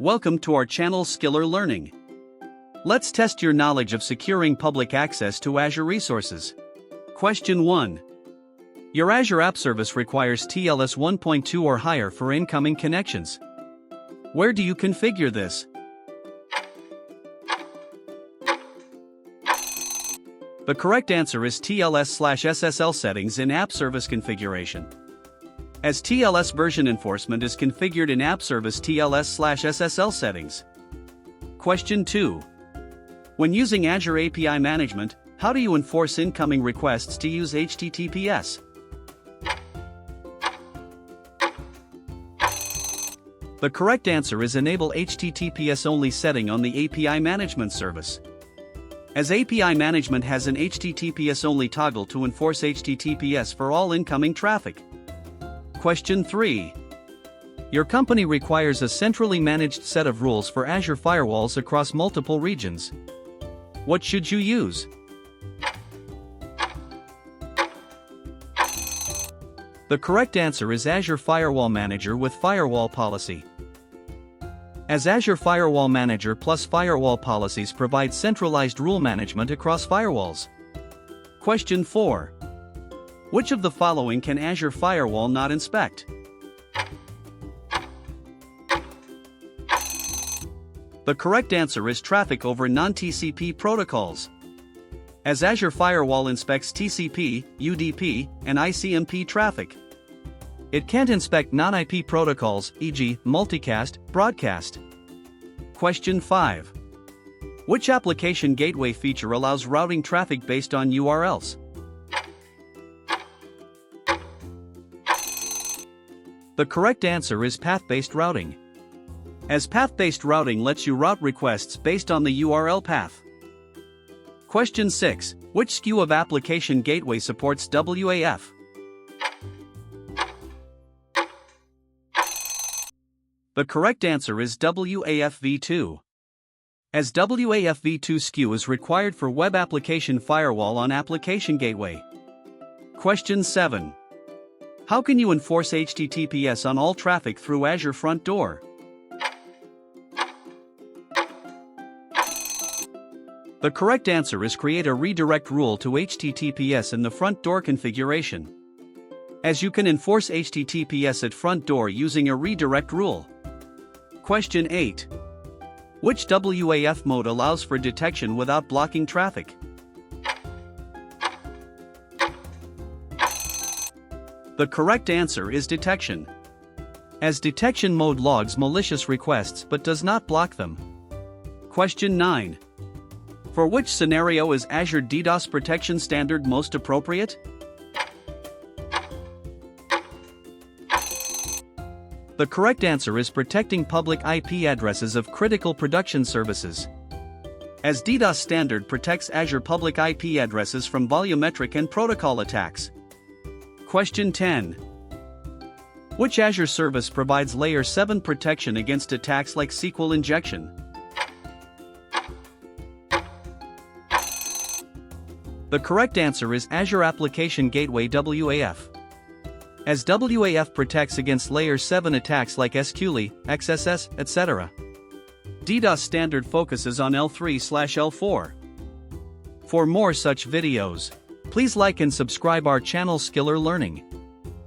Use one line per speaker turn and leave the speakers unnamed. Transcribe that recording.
Welcome to our channel Skiller Learning. Let's test your knowledge of securing public access to Azure Resources. Question 1. Your Azure App Service requires TLS 1.2 or higher for incoming connections. Where do you configure this? The correct answer is TLS/SSL settings in App Service configuration. As TLS version enforcement is configured in App Service TLS/SSL settings. Question 2. When using Azure API management, how do you enforce incoming requests to use HTTPS? The correct answer is enable HTTPS only setting on the API management service. As API management has an HTTPS only toggle to enforce HTTPS for all incoming traffic. Question 3. Your company requires a centrally managed set of rules for Azure firewalls across multiple regions. What should you use? The correct answer is Azure Firewall Manager with Firewall Policy. As Azure Firewall Manager plus Firewall Policies provide centralized rule management across firewalls. Question 4. Which of the following can Azure Firewall not inspect? The correct answer is traffic over non-TCP protocols. As Azure Firewall inspects TCP, UDP, and ICMP traffic. It can't inspect non-IP protocols, e.g., multicast, broadcast. Question 5. Which application gateway feature allows routing traffic based on URLs? The correct answer is path-based routing. As path-based routing lets you route requests based on the URL path. Question 6. Which SKU of application gateway supports WAF? The correct answer is WAF v2. As WAF v2 SKU is required for Web Application Firewall on Application Gateway. Question 7. How can you enforce HTTPS on all traffic through Azure Front Door? The correct answer is create a redirect rule to HTTPS in the front door configuration. As you can enforce HTTPS at front door using a redirect rule. Question 8. Which WAF mode allows for detection without blocking traffic? The correct answer is detection. As detection mode logs malicious requests but does not block them. Question 9. For which scenario is Azure DDoS protection standard most appropriate? The correct answer is protecting public IP addresses of critical production services. As DDoS standard protects Azure public IP addresses from volumetric and protocol attacks. Question 10. Which Azure service provides Layer 7 protection against attacks like SQL injection? The correct answer is Azure Application Gateway WAF. As WAF protects against Layer 7 attacks like SQL, XSS, etc. DDoS standard focuses on L3/L4. For more such videos, please like and subscribe our channel Skiller Learning.